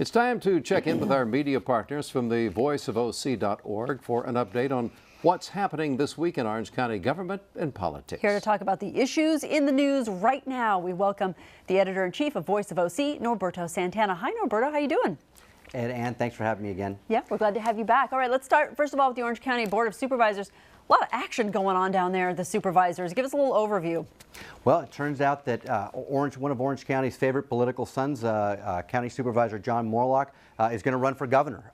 It's time to check in with our media partners from the voiceofoc.org for an update on what's happening this week in Orange County government and politics. Here to talk about the issues in the news right now, we welcome the editor-in-chief of Voice of OC, Norberto Santana. Hi, Norberto. How you doing? And Ann, thanks for having me again. Yeah, we're glad to have you back. All right, let's start first of all with the Orange County Board of Supervisors. A lot of action going on down there, the supervisors. Give us a little overview. Well, it turns out that one of Orange County's favorite political sons, County Supervisor John Moorlach, is going to run for governor.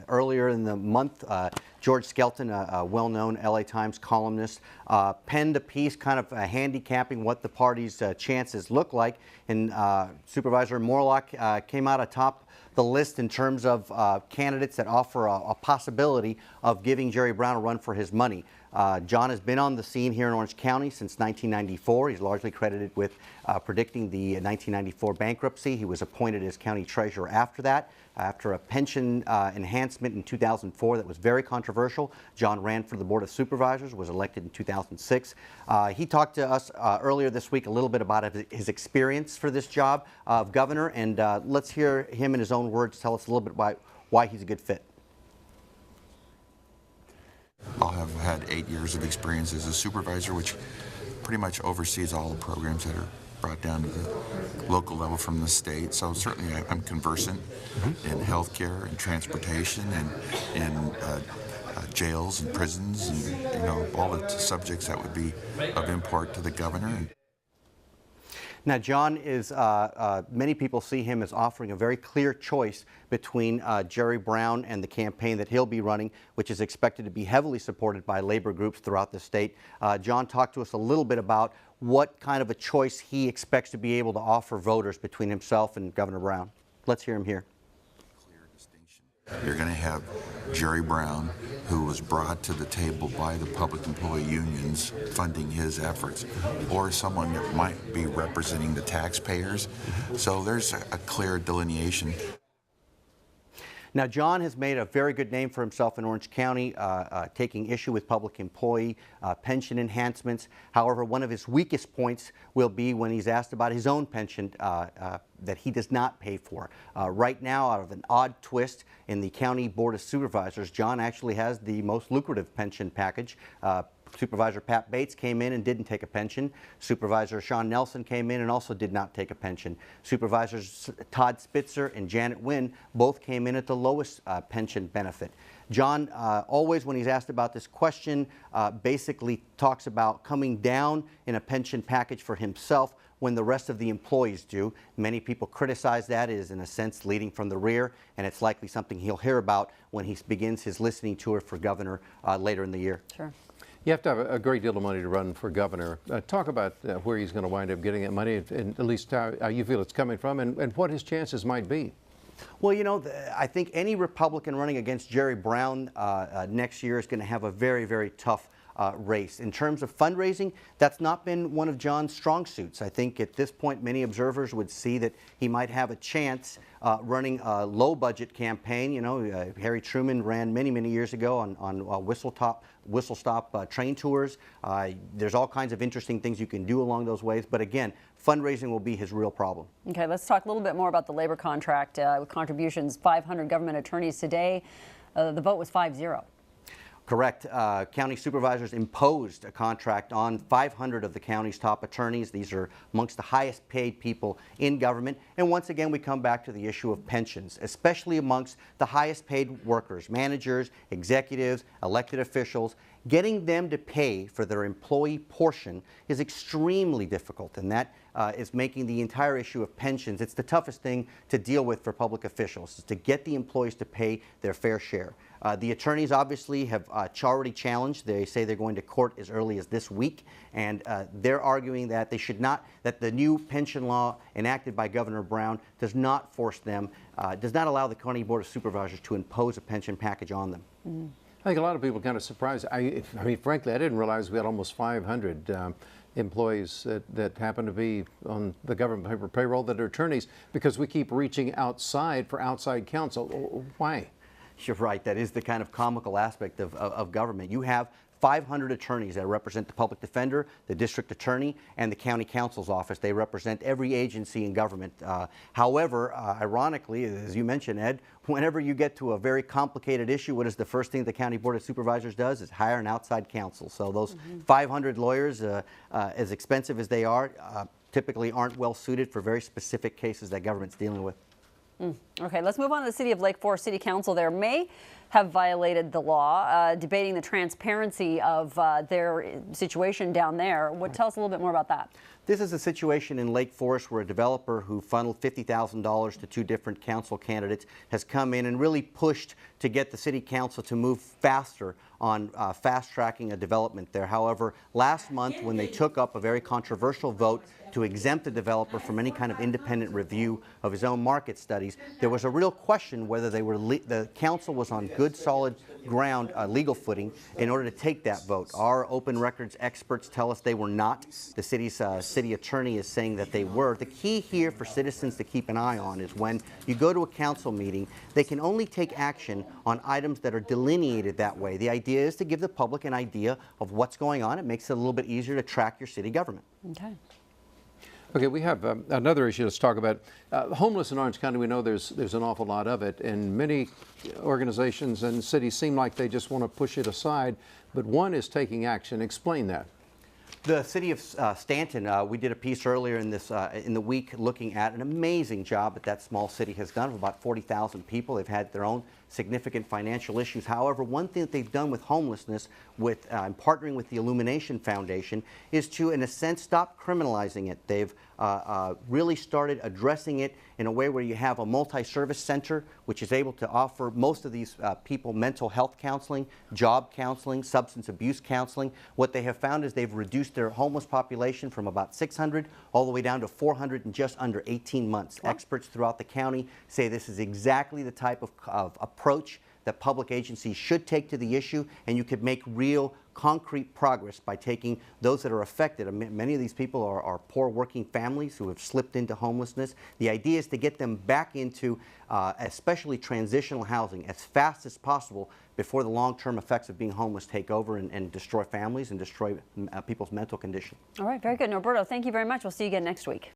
Earlier in the month, George Skelton, a well-known LA Times columnist, penned a piece kind of handicapping what the party's chances look like. And Supervisor Moorlach came out atop the list in terms of candidates that offer a possibility of giving Jerry Brown a run for his money. John has been on the scene here in Orange County since 1994. He's largely credited with predicting the 1994 bankruptcy. He was appointed as county treasurer after that. After a pension enhancement in 2004 that was very controversial, John ran for the Board of Supervisors, was elected in 2006. He talked to us earlier this week a little bit about his experience for this job of governor, and let's hear him in his own words tell us a little bit about why he's a good fit. I'll have had 8 years of experience as a supervisor, which pretty much oversees all the programs that are brought down to the local level from the state. So certainly I'm conversant in healthcare and transportation and in jails and prisons and all the subjects that would be of import to the governor. Now, John is, many people see him as offering a very clear choice between Jerry Brown and the campaign that he'll be running, which is expected to be heavily supported by labor groups throughout the state. John talked to us a little bit about what kind of a choice he expects to be able to offer voters between himself and Governor Brown. Let's hear him here. You're going to have Jerry Brown, who was brought to the table by the public employee unions funding his efforts, or someone that might be representing the taxpayers. So there's a clear delineation. Now, John has made a very good name for himself in Orange County, taking issue with public employee pension enhancements. However, one of his weakest points will be when he's asked about his own pension that he does not pay for. Right now, out of an odd twist in the County Board of Supervisors, John actually has the most lucrative pension package. Supervisor Pat Bates came in and didn't take a pension. Supervisor Sean Nelson came in and also did not take a pension. Supervisors Todd Spitzer and Janet Wynn both came in at the lowest pension benefit. John, always when he's asked about this question, basically talks about coming down in a pension package for himself when the rest of the employees do. Many people criticize that as, in a sense, leading from the rear, and it's likely something he'll hear about when he begins his listening tour for governor later in the year. Sure. You have to have a great deal of money to run for governor. Talk about where he's going to wind up getting that money, and at least how you feel it's coming from, and what his chances might be. Well, I think any Republican running against Jerry Brown next year is going to have a very, very tough race. In terms of fundraising, that's not been one of John's strong suits. I think at this point many observers would see that he might have a chance running a low-budget campaign. Harry Truman ran many, many years ago on whistle-stop train tours. There's all kinds of interesting things you can do along those ways, but again, fundraising will be his real problem. Okay, let's talk a little bit more about the labor contract with contributions. 500 government attorneys today. The vote was 5-0. Correct. County supervisors imposed a contract on 500 of the county's top attorneys. These are amongst the highest paid people in government. And once again, we come back to the issue of pensions, especially amongst the highest paid workers, managers, executives, elected officials. Getting them to pay for their employee portion is extremely difficult, and that is making the entire issue of pensions, it's the toughest thing to deal with for public officials, is to get the employees to pay their fair share. The attorneys obviously have already challenged. They say they're going to court as early as this week, and they're arguing that they should not, that the new pension law enacted by Governor Brown does not force them, does not allow the County Board of Supervisors to impose a pension package on them. Mm-hmm. I think a lot of people are kind of surprised. I mean, frankly, I didn't realize we had almost 500 employees that happen to be on the government payroll that are attorneys, because we keep reaching outside for outside counsel. Why? You're right. That is the kind of comical aspect of government. You have 500 attorneys that represent the public defender, the district attorney, and the county counsel's office. They represent every agency in government. However, ironically, as you mentioned, Ed, whenever you get to a very complicated issue, what is the first thing the County Board of Supervisors does is hire an outside counsel. So those 500 lawyers, as expensive as they are, typically aren't well suited for very specific cases that government's dealing with. Okay, let's move on to the city of Lake Forest. City Council there may have violated the law, debating the transparency of their situation down there. Tell us a little bit more about that. This is a situation in Lake Forest where a developer who funneled $50,000 to 2 different council candidates has come in and really pushed to get the city council to move faster on fast-tracking a development there. However, last month when they took up a very controversial vote to exempt the developer from any kind of independent review of his own market studies, there was a real question whether the council was on good, solid ground, legal footing, in order to take that vote. Our open records experts tell us they were not. The city's city attorney is saying that they were. The key here for citizens to keep an eye on is when you go to a council meeting, they can only take action on items that are delineated that way. The idea is to give the public an idea of what's going on. It makes it a little bit easier to track your city government. Okay. Okay, we have another issue to talk about. Homeless in Orange County, we know there's an awful lot of it, and many organizations and cities seem like they just want to push it aside, but one is taking action. Explain that. The city of Stanton, we did a piece earlier in the week looking at an amazing job that small city has done of about 40,000 people. They've had their own significant financial issues. However, one thing that they've done with homelessness, with partnering with the Illumination Foundation, is to, in a sense, stop criminalizing it. They've really started addressing it in a way where you have a multi-service center which is able to offer most of these people mental health counseling, job counseling, substance abuse counseling. What they have found is they've reduced their homeless population from about 600 all the way down to 400 in just under 18 months. Wow. Experts throughout the county say this is exactly the type of approach that public agencies should take to the issue, and you could make real concrete progress by taking those that are affected. Many of these people are poor working families who have slipped into homelessness. The idea is to get them back into especially transitional housing as fast as possible before the long-term effects of being homeless take over and destroy families and destroy people's mental condition. All right, very good. Norberto, thank you very much. We'll see you again next week.